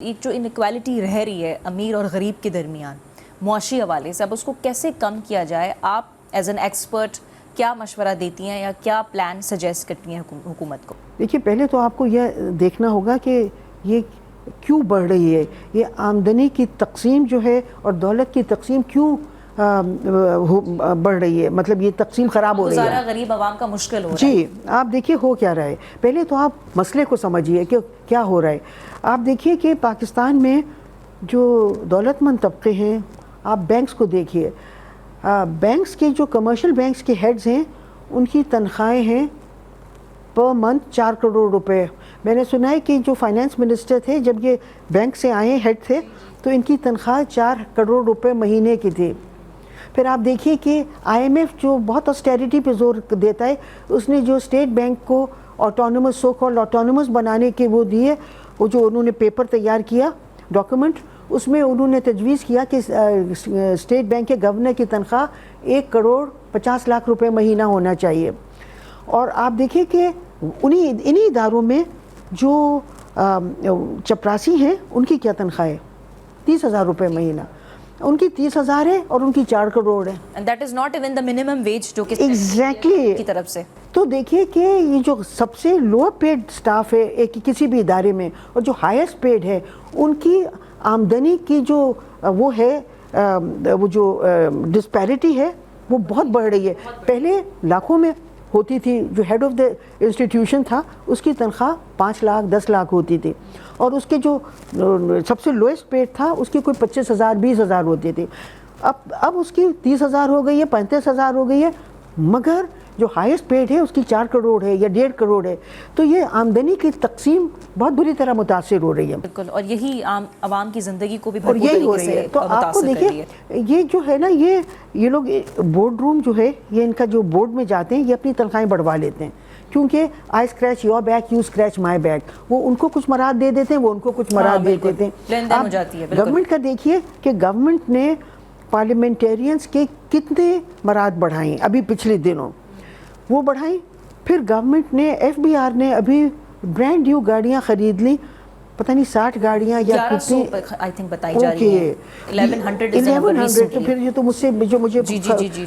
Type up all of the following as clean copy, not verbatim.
ایک جو انیکوالٹی رہ رہی ہے امیر اور غریب کے درمیان معاشی حوالے سے، اب اس کو کیسے کم کیا جائے؟ آپ ایز این ایکسپرٹ کیا مشورہ دیتی ہیں یا کیا پلان سجیسٹ کرتی ہیں حکومت کو؟ دیکھیے، پہلے تو آپ کو یہ دیکھنا ہوگا کہ یہ کیوں بڑھ رہی ہے، یہ آمدنی کی تقسیم جو ہے اور دولت کی تقسیم کیوں بڑھ رہی ہے، مطلب یہ تقسیم خراب ہو رہی ہے۔ گزارا غریب عوام کا مشکل ہو رہا ہے۔ جی، آپ دیکھیے ہو کیا رہا ہے، پہلے تو آپ مسئلے کو سمجھیے کہ کیا ہو رہا ہے۔ آپ دیکھیے کہ پاکستان میں جو دولت مند طبقے ہیں، آپ بینکس کو دیکھیے، بینکس کے جو کمرشل بینکس کے ہیڈز ہیں، ان کی تنخواہیں ہیں پر منتھ 4 کروڑ روپے۔ میں نے سنا ہے کہ جو فائنانس منسٹر تھے، جب یہ بینک سے آئے ہیڈ تھے، تو ان کی تنخواہ 4 کروڑ روپے مہینے کی تھی۔ پھر آپ دیکھیے کہ آئی ایم ایف جو بہت آسٹیریٹی پہ زور دیتا ہے، اس نے جو اسٹیٹ بینک کو آٹونومس سو کالڈ آٹونومس بنانے کے وہ دیے، وہ جو انہوں نے پیپر تیار کیا ڈاکومنٹ، اس میں انہوں نے تجویز کیا کہ اسٹیٹ بینک کے گورنر کی تنخواہ 1 کروڑ 50 لاکھ روپے مہینہ ہونا چاہیے۔ اور آپ دیکھیں کہ انہی اداروں میں جو چپراسی ہیں، ان کی کیا تنخواہ ہے؟ 30,000 روپے مہینہ۔ ان کی 30,000 ہے اور ان کی 4 کروڑ ہے۔ And that is not even the minimum wage جو کہ Exactly کی طرف سے۔ تو دیکھیے کہ یہ جو سب سے لو پیڈ سٹاف ہے کسی بھی ادارے میں، اور جو ہائیسٹ پیڈ ہے، ان کی آمدنی کی جو وہ ہے، وہ جو ڈسپیرٹی ہے، وہ بہت بڑھ رہی ہے۔ پہلے لاکھوں میں ہوتی تھی، جو ہیڈ آف دا انسٹیٹیوشن تھا، اس کی تنخواہ 5 لاکھ 10 لاکھ ہوتی تھی، اور اس کے جو سب سے لوئسٹ پیڈ تھا، اس کی کوئی 25,000 20,000 ہوتی تھی۔ اب اس کی 30,000 ہو گئی ہے، 35,000 ہو گئی ہے، مگر جو ہائیسٹ پیڈ ہے اس کی 4 کروڑ ہے یا 1.5 کروڑ ہے۔ تو یہ آمدنی کی تقسیم بہت بری طرح متاثر ہو رہی ہے۔ بالکل، اور یہی عام عوام کی زندگی کو بھی اور بھرپور یہی ہو طریقے رہی ہے۔ سے تو آپ کو متاثر کر رہی ہے۔ دیکھیے، یہ جو ہے نا، یہ لوگ بورڈ روم جو ہے، یہ ان کا جو بورڈ میں جاتے ہیں، یہ اپنی تنخواہیں بڑھوا لیتے ہیں، کیونکہ I scratch your back, you scratch my back. وہ ان کو کچھ مراد دے دیتے ہیں، وہ ان کو کچھ مراد دے دیتے ہیں۔ لین دین ہو جاتی ہے۔ گورنمنٹ کا دیکھیے کہ گورنمنٹ نے پارلیمنٹیرینز کے کتنے مراد بڑھائیں ابھی پچھلے دنوں، وہ بڑھائیں۔ پھر گورنمنٹ نے ایف بی آر نے ابھی برانڈ نیو گاڑیاں خرید لی، پتہ نہیں 60 گاڑیاں یا کتنی، آئی تھنک بتائی جا رہی ہے 1100 تو پھر یہ تو مجھ سے جو مجھے جی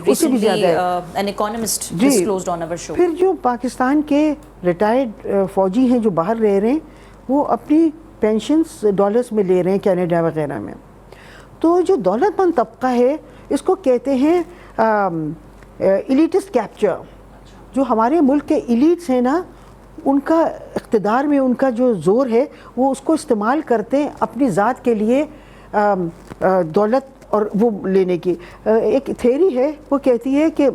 اس سے بھی زیادہ ہے۔ an economist disclosed on our show۔ پھر جو پاکستان کے ریٹائرڈ فوجی ہیں جو باہر رہ رہے ہیں، وہ اپنی پینشنز ڈالرز میں لے رہے ہیں کینیڈا وغیرہ میں۔ تو جو دولت مند طبقہ ہے، اس کو کہتے ہیں ایلیٹسٹ کیپچر۔ جو ہمارے ملک کے ایلیٹس ہیں نا، ان کا اقتدار میں ان کا جو زور ہے، وہ اس کو استعمال کرتے ہیں اپنی ذات کے لیے دولت اور وہ لینے کی۔ ایک تھیوری ہے، وہ کہتی ہے کہ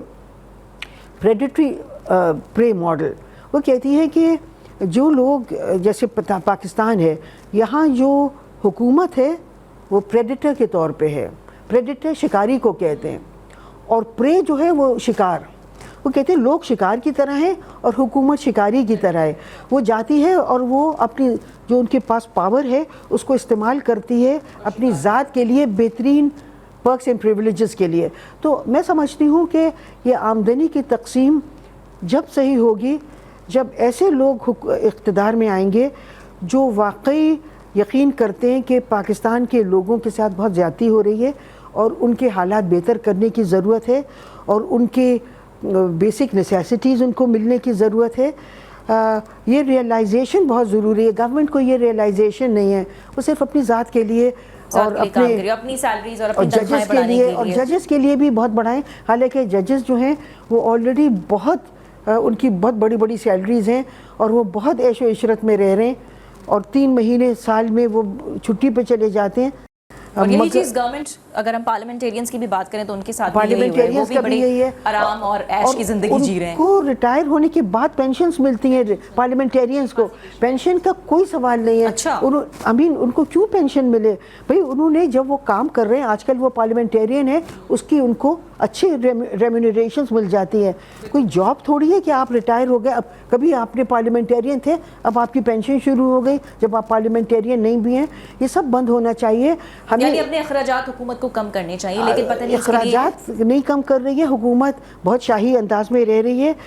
پریڈیٹری پرے ماڈل، وہ کہتی ہے کہ جو لوگ جیسے پاکستان ہے، یہاں جو حکومت ہے وہ پریڈیٹر کے طور پہ ہے۔ پریڈیٹر شکاری کو کہتے ہیں، اور پرے جو ہے وہ شکار۔ وہ کہتے ہیں لوگ شکار کی طرح ہیں اور حکومت شکاری کی طرح ہے۔ وہ جاتی ہے اور وہ اپنی جو ان کے پاس پاور ہے، اس کو استعمال کرتی ہے اپنی ذات کے لیے، بہترین پرکس اینڈ پریویلیجز کے لیے۔ تو میں سمجھتی ہوں کہ یہ آمدنی کی تقسیم جب صحیح ہوگی، جب ایسے لوگ اقتدار میں آئیں گے جو واقعی یقین کرتے ہیں کہ پاکستان کے لوگوں کے ساتھ بہت زیادتی ہو رہی ہے اور ان کے حالات بہتر کرنے کی ضرورت ہے، اور ان کے بیسک نیسیسٹیز ان کو ملنے کی ضرورت ہے۔ یہ ریئلائزیشن بہت ضروری ہے۔ گورنمنٹ کو یہ ریئلائزیشن نہیں ہے، وہ صرف اپنی ذات کے لیے اور اپنی سیلریز اور اپنی تنخواہیں ججز کے بڑھانے لیے، اور ججز کے لیے بھی بہت بڑھائیں۔ حالانکہ ججز جو ہیں وہ آلریڈی بہت ان کی بہت بڑی بڑی سیلریز ہیں، اور وہ بہت عیش و عشرت میں رہ رہے ہیں، اور 3 مہینے سال میں وہ چھٹی پہ چلے جاتے ہیں۔ اور یہی چیز گورنمنٹ، اگر ہم پارلیمنٹیرینز کی بھی بات کریں تو ان کے ساتھ بھی یہی ہے، وہ بھی بڑے آرام اور عیش کی زندگی جی رہے ہیں۔ ان کو ریٹائر ہونے کے بعد پینشنز ملتی ہیں پارلیمنٹیرینز کو۔ پینشن کا کوئی سوال نہیں ہے۔ اچھا، ان کو کیوں پینشن ملے؟ بھئی انہوں نے جب وہ کام کر رہے ہیں، آج کل وہ پارلیمنٹیرین ہے، اس کی ان کو اچھی ریمونریشنز مل جاتی ہیں۔ کوئی جاب تھوڑی ہے کہ آپ ریٹائر ہو گئے، اب کبھی آپ نے پارلیمنٹیرین تھے، اب آپ کی پینشن شروع ہو گئی جب آپ پارلیمنٹیرین نہیں بھی ہیں۔ یہ سب بند ہونا چاہیے۔ یعنی اپنے اخراجات حکومت کو کم کرنے چاہیے، لیکن پتہ نہیں اخراجات نہیں کم کر رہی ہے حکومت، بہت شاہی انداز میں رہ رہی ہے۔